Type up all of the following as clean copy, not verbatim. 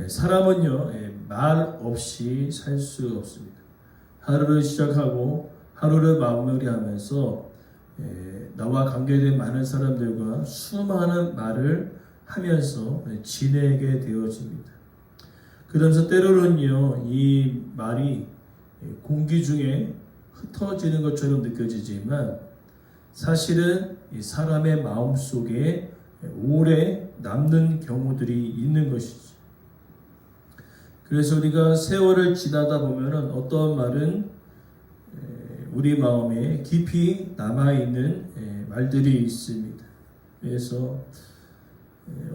사람은요, 말 없이 살 수 없습니다. 하루를 시작하고 하루를 마무리하면서 나와 관계된 많은 사람들과 수많은 말을 하면서 지내게 되어집니다. 그러면서 때로는요, 이 말이 공기 중에 흩어지는 것처럼 느껴지지만 사실은 이 사람의 마음 속에 오래 남는 경우들이 있는 것이죠. 그래서 우리가 세월을 지나다 보면은 어떤 말은 우리 마음에 깊이 남아있는 말들이 있습니다. 그래서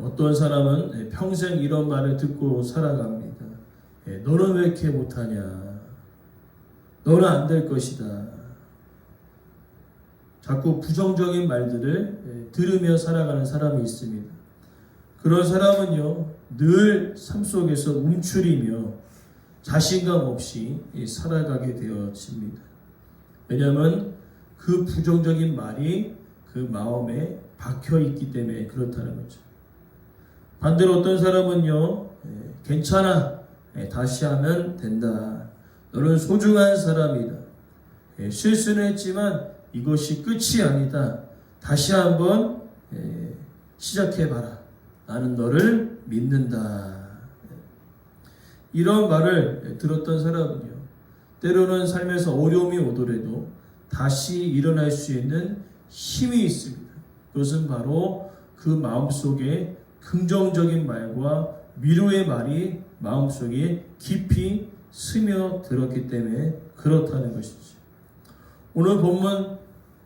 어떤 사람은 평생 이런 말을 듣고 살아갑니다. 너는 왜 이렇게 못하냐? 너는 안 될 것이다. 자꾸 부정적인 말들을 들으며 살아가는 사람이 있습니다. 그런 사람은요, 늘 삶 속에서 움츠리며 자신감 없이 살아가게 되어집니다. 왜냐하면 그 부정적인 말이 그 마음에 박혀 있기 때문에 그렇다는 거죠. 반대로 어떤 사람은요, 괜찮아, 다시 하면 된다. 너는 소중한 사람이다. 실수는 했지만 이것이 끝이 아니다. 다시 한번 시작해봐라. 나는 너를 믿는다. 이런 말을 들었던 사람은요, 때로는 삶에서 어려움이 오더라도 다시 일어날 수 있는 힘이 있습니다. 그것은 바로 그 마음속에 긍정적인 말과 위로의 말이 마음속에 깊이 스며들었기 때문에 그렇다는 것이죠. 오늘 본문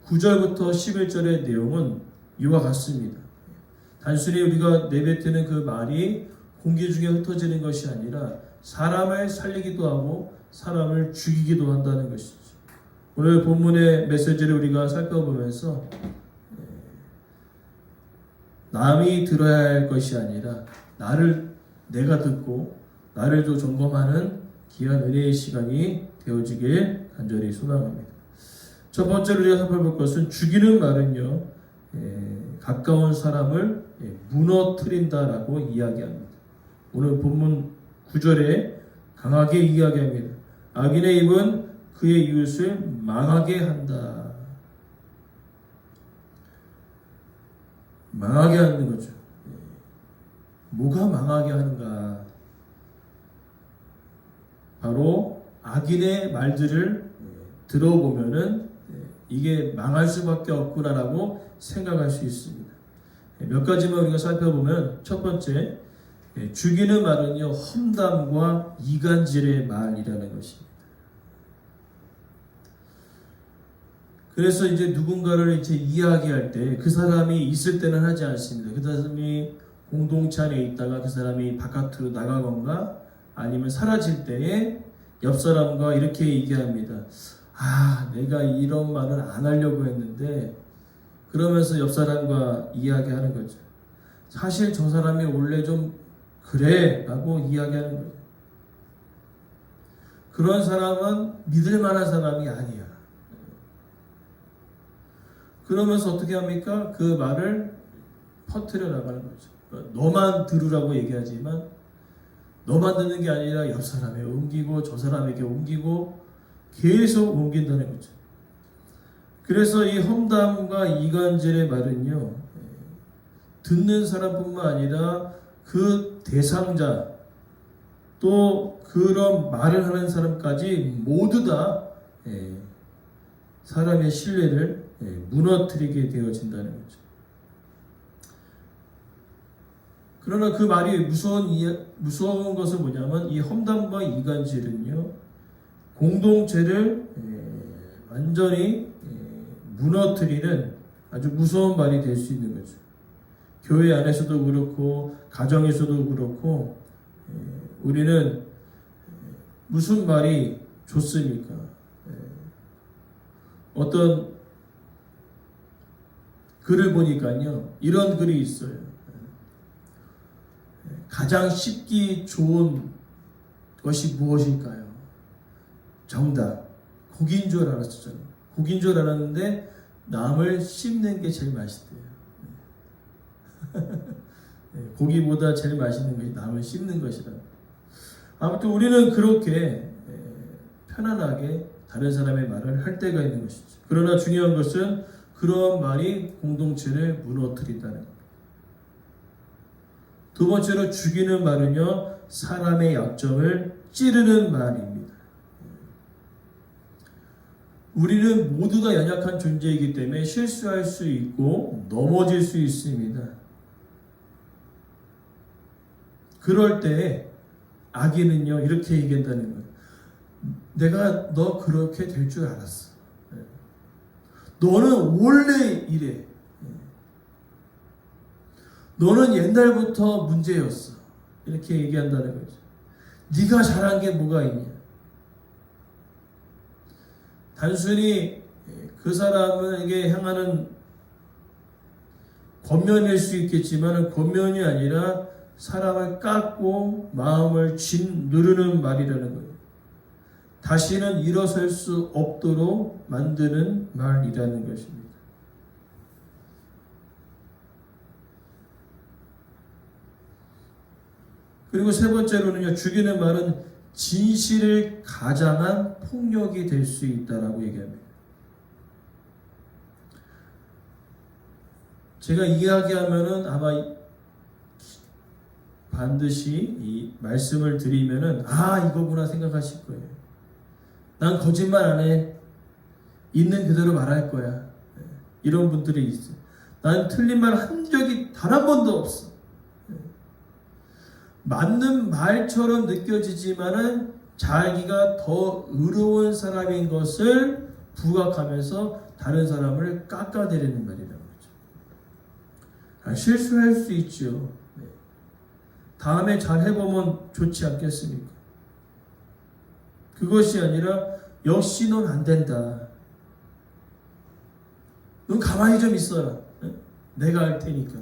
9절부터 11절의 내용은 이와 같습니다. 단순히 우리가 내뱉는 그 말이 공기 중에 흩어지는 것이 아니라 사람을 살리기도 하고 사람을 죽이기도 한다는 것이죠. 오늘 본문의 메시지를 우리가 살펴보면서 남이 들어야 할 것이 아니라 내가 듣고 나를 또 점검하는 귀한 은혜의 시간이 되어지길 간절히 소망합니다. 첫 번째로 우리가 살펴볼 것은 죽이는 말은요, 가까운 사람을 무너뜨린다라고 이야기합니다. 오늘 본문 9절에 강하게 이야기합니다. 악인의 입은 그의 이웃을 망하게 한다. 망하게 하는 거죠. 뭐가 망하게 하는가? 바로 악인의 말들을 들어보면은 이게 망할 수밖에 없구나라고 생각할 수 있습니다. 몇 가지만 우리가 살펴보면 첫 번째, 죽이는 말은요, 험담과 이간질의 말이라는 것입니다. 그래서 이제 누군가를 이제 이야기할 때 그 사람이 있을 때는 하지 않습니다. 그 사람이 공동체 안에 있다가 그 사람이 바깥으로 나가건가 아니면 사라질 때에 옆 사람과 이렇게 얘기합니다. 내가 이런 말을 안 하려고 했는데, 그러면서 옆 사람과 이야기하는 거죠. 사실 저 사람이 원래 좀 그래 라고 이야기하는 거죠. 그런 사람은 믿을 만한 사람이 아니야. 그러면서 어떻게 합니까? 그 말을 퍼뜨려 나가는 거죠. 너만 들으라고 얘기하지만 너만 듣는 게 아니라 옆 사람에 옮기고 저 사람에게 옮기고 계속 옮긴다는 거죠. 그래서 이 험담과 이간질의 말은요, 듣는 사람뿐만 아니라 그 대상자 또 그런 말을 하는 사람까지 모두 다 사람의 신뢰를 무너뜨리게 되어진다는 거죠. 그러나 그 말이 무서운 것은 뭐냐면 이 험담과 이간질은요, 공동체를 완전히 무너뜨리는 아주 무서운 말이 될 수 있는 거죠. 교회 안에서도 그렇고 가정에서도 그렇고 우리는 무슨 말이 좋습니까? 어떤 글을 보니까요, 이런 글이 있어요. 가장 씹기 좋은 것이 무엇일까요? 정답. 고기인 줄 알았었잖아요. 고기인 줄 알았는데 남을 씹는 게 제일 맛있대요. 고기보다 제일 맛있는 것이 남을 씹는 것이다. 아무튼 우리는 그렇게 편안하게 다른 사람의 말을 할 때가 있는 것이죠. 그러나 중요한 것은 그런 말이 공동체를 무너뜨린다는 겁니다. 두 번째로 죽이는 말은요, 사람의 약점을 찌르는 말입니다. 우리는 모두가 연약한 존재이기 때문에 실수할 수 있고 넘어질 수 있습니다. 그럴 때 악인은요, 이렇게 얘기한다는 거예요. 내가 너 그렇게 될 줄 알았어. 너는 원래 이래. 너는 옛날부터 문제였어. 이렇게 얘기한다는 거죠. 네가 잘한 게 뭐가 있냐. 단순히 그 사람에게 향하는 권면일 수 있겠지만 권면이 아니라 사람을 깎고 마음을 짓누르는 말이라는 거예요. 다시는 일어설 수 없도록 만드는 말이라는 것입니다. 그리고 세 번째로는요, 죽이는 말은 진실을 가장한 폭력이 될 수 있다라고 얘기합니다. 제가 이야기하면은 아마 반드시 이 말씀을 드리면은 이거구나 생각하실 거예요. 난 거짓말 안 해. 있는 그대로 말할 거야. 이런 분들이 있어요. 난 틀린 말 한 적이 단 한 번도 없어. 맞는 말처럼 느껴지지만은 자기가 더 의로운 사람인 것을 부각하면서 다른 사람을 깎아내리는 말이라는 거죠. 실수할 수 있죠. 다음에 잘 해보면 좋지 않겠습니까? 그것이 아니라 역시 넌 안 된다. 넌 가만히 좀 있어라. 내가 할 테니까.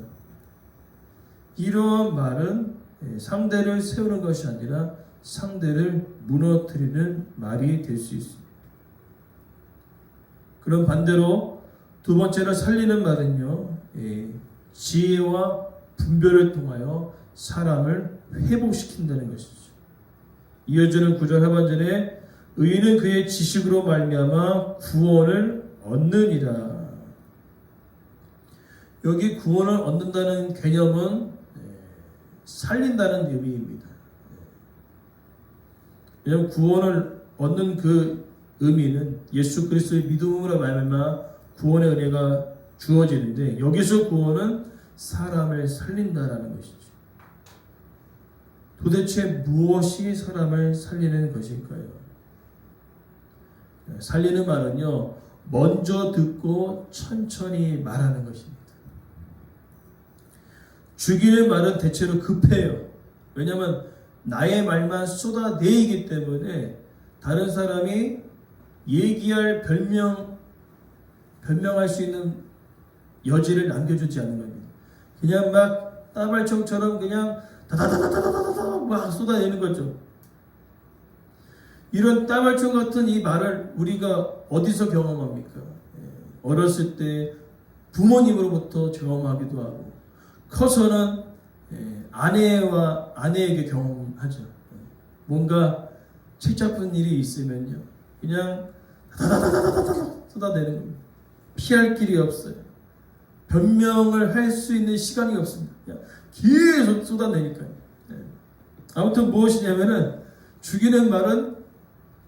이런 말은 상대를 세우는 것이 아니라 상대를 무너뜨리는 말이 될 수 있습니다. 그럼 반대로 두 번째로 살리는 말은요, 지혜와 분별을 통하여 사람을 회복시킨다는 것이죠. 이어지는 9절 하반절에 의인은 그의 지식으로 말미암아 구원을 얻느니라. 여기 구원을 얻는다는 개념은 살린다는 의미입니다. 왜냐하면 구원을 얻는 그 의미는 예수 그리스도의 믿음으로 말미암아 구원의 은혜가 주어지는데, 여기서 구원은 사람을 살린다라는 것이죠. 도대체 무엇이 사람을 살리는 것일까요? 살리는 말은요, 먼저 듣고 천천히 말하는 것입니다. 죽이는 말은 대체로 급해요. 왜냐하면 나의 말만 쏟아내기 때문에 다른 사람이 얘기할 변명할 수 있는 여지를 남겨주지 않는 겁니다. 그냥 막 따발총처럼 그냥 다다다다다다다 막 쏟아내는 거죠. 이런 따발총 같은 이 말을 우리가 어디서 경험합니까? 어렸을 때 부모님으로부터 경험하기도 하고, 커서는 아내에게 경험하죠. 뭔가 책 잡은 일이 있으면요, 그냥 다다다다다다 쏟아내는 겁니다. 피할 길이 없어요. 변명을 할 수 있는 시간이 없습니다. 그냥 계속 쏟아내니까요. 아무튼 무엇이냐면은 죽이는 말은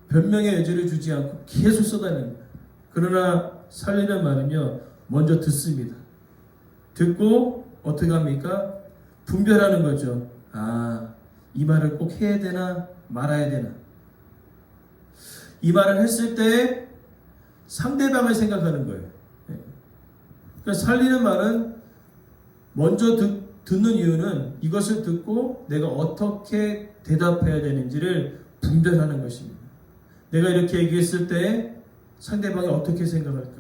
변명의 여지를 주지 않고 계속 쏟아냅니다. 그러나 살리는 말은요, 먼저 듣습니다. 듣고 어떻게 합니까? 분별하는 거죠. 이 말을 꼭 해야 되나 말아야 되나. 이 말을 했을 때 상대방을 생각하는 거예요. 그러니까 살리는 말은 먼저 듣는 이유는 이것을 듣고 내가 어떻게 대답해야 되는지를 분별하는 것입니다. 내가 이렇게 얘기했을 때 상대방이 어떻게 생각할까?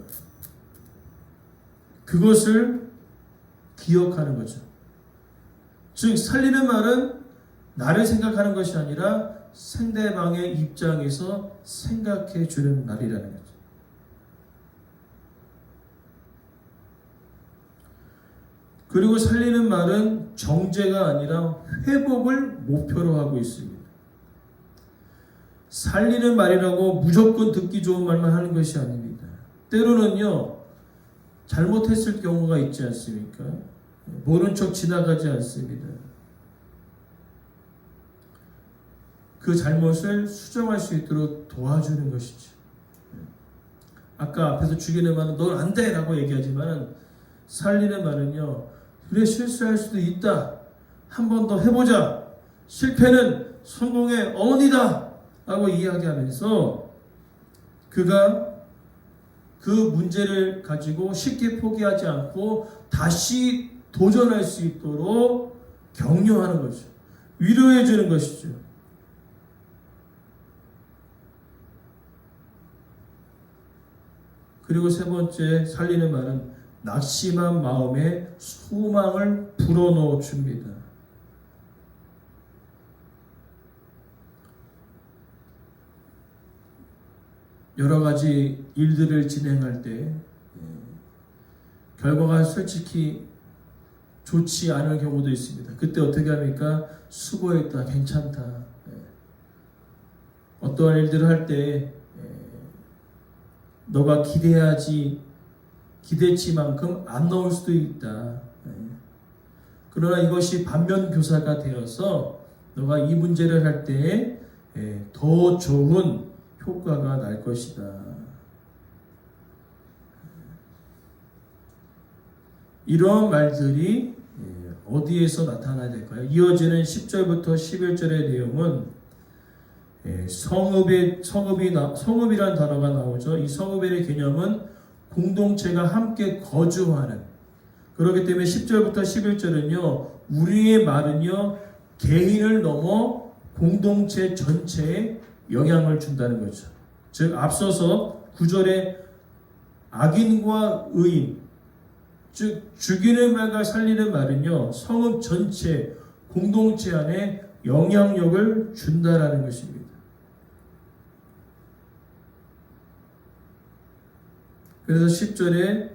그것을 기억하는 거죠. 즉 살리는 말은 나를 생각하는 것이 아니라 상대방의 입장에서 생각해 주는 말이라는 거죠. 그리고 살리는 말은 정죄가 아니라 회복을 목표로 하고 있습니다. 살리는 말이라고 무조건 듣기 좋은 말만 하는 것이 아닙니다. 때로는요, 잘못했을 경우가 있지 않습니까? 모른 척 지나가지 않습니다. 그 잘못을 수정할 수 있도록 도와주는 것이죠. 아까 앞에서 죽이는 말은 넌 안 돼! 라고 얘기하지만 살리는 말은요, 그래, 실수할 수도 있다. 한 번 더 해보자. 실패는 성공의 어머니다. 라고 이야기하면서 그가 그 문제를 가지고 쉽게 포기하지 않고 다시 도전할 수 있도록 격려하는 거죠. 위로해 주는 것이죠. 그리고 세 번째 살리는 말은 낙심한 마음에 소망을 불어넣어 줍니다. 여러 가지 일들을 진행할 때 결과가 솔직히 좋지 않을 경우도 있습니다. 그때 어떻게 합니까? 수고했다, 괜찮다. 어떠한 일들을 할 때 너가 기대치만큼 안 나올 수도 있다. 그러나 이것이 반면교사가 되어서 너가 이 문제를 할 때 더 좋은 효과가 날 것이다. 이런 말들이 어디에서 나타나야 될까요? 이어지는 10절부터 11절의 내용은 성읍이란 단어가 나오죠. 이 성읍의 개념은 공동체가 함께 거주하는, 그렇기 때문에 10절부터 11절은요, 우리의 말은요, 개인을 넘어 공동체 전체에 영향을 준다는 거죠. 즉 앞서서 9절에 악인과 의인, 즉 죽이는 말과 살리는 말은요, 성읍 전체 공동체 안에 영향력을 준다라는 것입니다. 그래서 10절에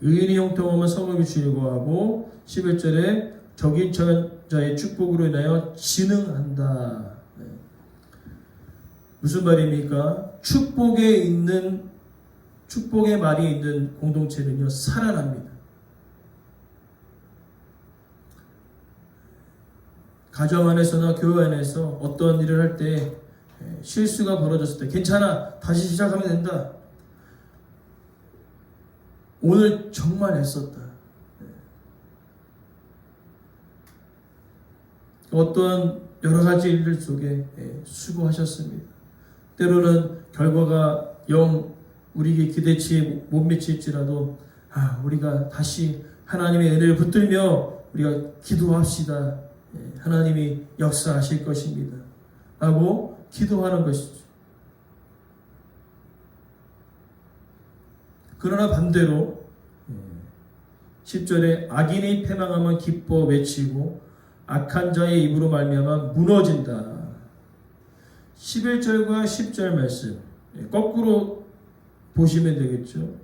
의인이 형통하면 성읍이 즐거워하고 11절에 적인 자의 축복으로 인하여 진흥한다. 무슨 말입니까? 축복의 말이 있는 공동체는요, 살아납니다. 가정 안에서나 교회 안에서 어떤 일을 할 때 실수가 벌어졌을 때 괜찮아, 다시 시작하면 된다. 오늘 정말 애썼다. 어떤 여러 가지 일들 속에 수고하셨습니다. 때로는 결과가 우리에게 기대치에 못 미칠지라도 우리가 다시 하나님의 은혜를 붙들며 우리가 기도합시다. 하나님이 역사하실 것입니다. 라고 기도하는 것이죠. 그러나 반대로 10절에 악인이 패망하면 기뻐 외치고 악한 자의 입으로 말미암아 무너진다. 11절과 10절 말씀 거꾸로 보시면 되겠죠.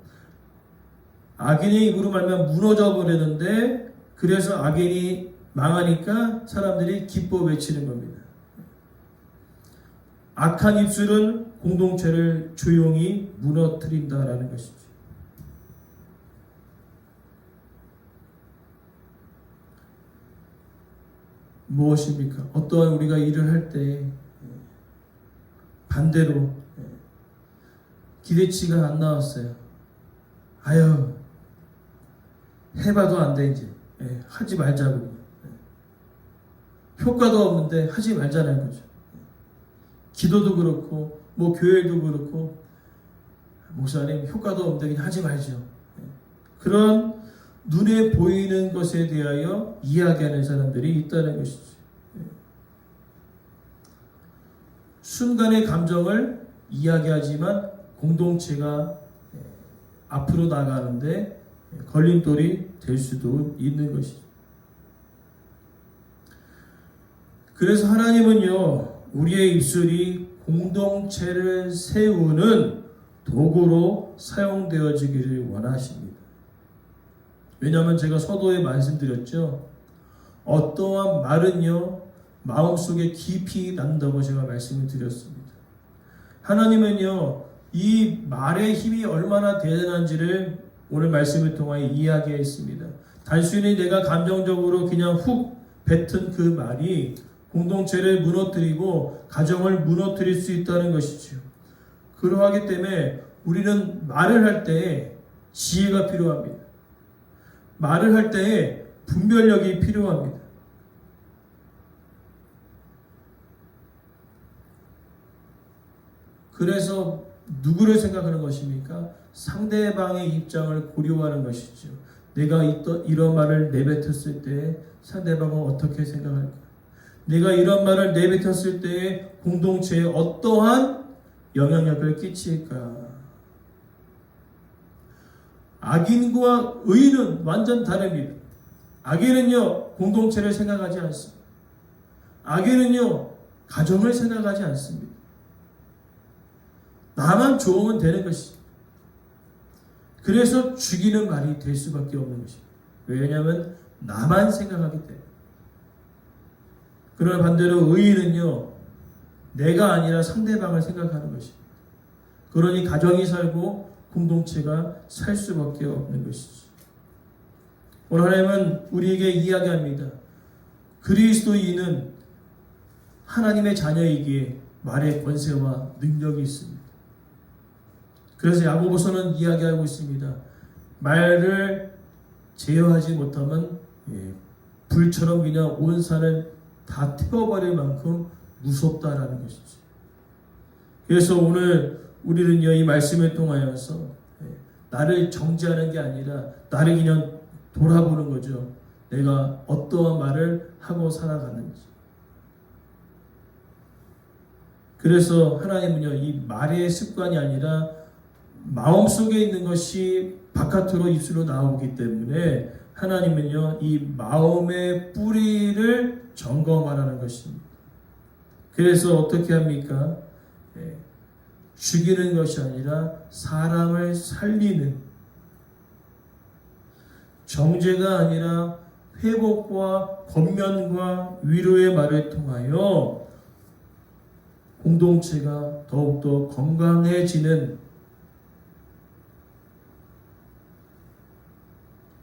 악인의 입으로 말미암아 무너져 버리는데, 그래서 악인이 망하니까 사람들이 기뻐 외치는 겁니다. 악한 입술은 공동체를 조용히 무너뜨린다라는 것이죠. 무엇입니까? 어떠한 우리가 일을 할 때 반대로 기대치가 안 나왔어요. 아유, 해봐도 안 돼, 이제. 하지 말자고. 효과도 없는데 하지 말자는 거죠. 기도도 그렇고, 교회도 그렇고, 목사님 효과도 없는데 그냥 하지 말죠. 그런 눈에 보이는 것에 대하여 이야기하는 사람들이 있다는 것이죠. 순간의 감정을 이야기하지만 공동체가 앞으로 나가는데 걸림돌이 될 수도 있는 것이죠. 그래서 하나님은요, 우리의 입술이 공동체를 세우는 도구로 사용되어지기를 원하십니다. 왜냐하면 제가 서도에 말씀드렸죠. 어떠한 말은요, 마음속에 깊이 난다고 제가 말씀을 드렸습니다. 하나님은요, 이 말의 힘이 얼마나 대단한지를 오늘 말씀을 통하여 이야기했습니다. 단순히 내가 감정적으로 그냥 훅 뱉은 그 말이 공동체를 무너뜨리고 가정을 무너뜨릴 수 있다는 것이죠. 그러하기 때문에 우리는 말을 할 때 지혜가 필요합니다. 말을 할 때에 분별력이 필요합니다. 그래서 누구를 생각하는 것입니까? 상대방의 입장을 고려하는 것이죠. 내가 이런 말을 내뱉었을 때 상대방은 어떻게 생각할까? 내가 이런 말을 내뱉었을 때 공동체에 어떠한 영향력을 끼칠까? 악인과 의인은 완전 다릅니다. 악인은요, 공동체를 생각하지 않습니다. 악인은요, 가정을 생각하지 않습니다. 나만 좋으면 되는 것입니다. 그래서 죽이는 말이 될 수밖에 없는 것입니다. 왜냐하면 나만 생각하기 때문에. 그러나 반대로 의인은요, 내가 아니라 상대방을 생각하는 것입니다. 그러니 가정이 살고 공동체가 살 수밖에 없는 것이죠. 오늘 하나님은 우리에게 이야기합니다. 그리스도인은 하나님의 자녀이기에 말의 권세와 능력이 있습니다. 그래서 야고보서는 이야기하고 있습니다. 말을 제어하지 못하면 불처럼 그냥 온 산을 다 태워버릴 만큼 무섭다라는 것이죠. 그래서 오늘 우리는요, 이 말씀을 통하여서 나를 정죄하는 게 아니라 나를 그냥 돌아보는 거죠. 내가 어떠한 말을 하고 살아가는지. 그래서 하나님은요, 이 말의 습관이 아니라 마음속에 있는 것이 바깥으로 입술로 나오기 때문에 하나님은요, 이 마음의 뿌리를 점검하라는 것입니다. 그래서 어떻게 합니까? 죽이는 것이 아니라 사람을 살리는, 정죄가 아니라 회복과 권면과 위로의 말을 통하여 공동체가 더욱더 건강해지는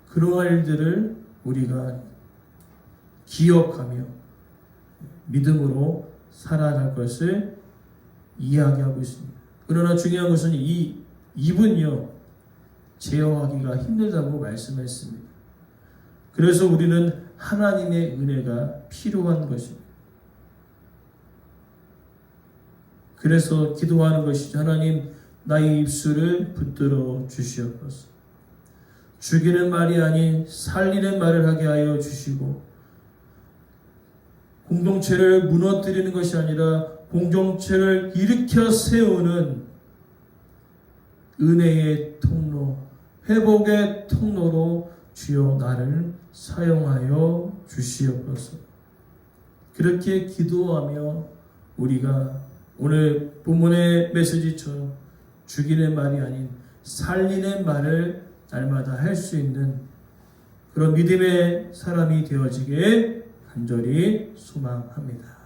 그러한 일들을 우리가 기억하며 믿음으로 살아갈 것을 이야기하고 있습니다. 그러나 중요한 것은 이 입은요, 제어하기가 힘들다고 말씀했습니다. 그래서 우리는 하나님의 은혜가 필요한 것입니다. 그래서 기도하는 것이죠. 하나님, 나의 입술을 붙들어 주시옵소서. 죽이는 말이 아닌 살리는 말을 하게 하여 주시고, 공동체를 무너뜨리는 것이 아니라 공동체를 일으켜 세우는 은혜의 통로, 회복의 통로로 주여 나를 사용하여 주시옵소서. 그렇게 기도하며 우리가 오늘 본문의 메시지처럼 죽이는 말이 아닌 살리는 말을 날마다 할 수 있는 그런 믿음의 사람이 되어지길 간절히 소망합니다.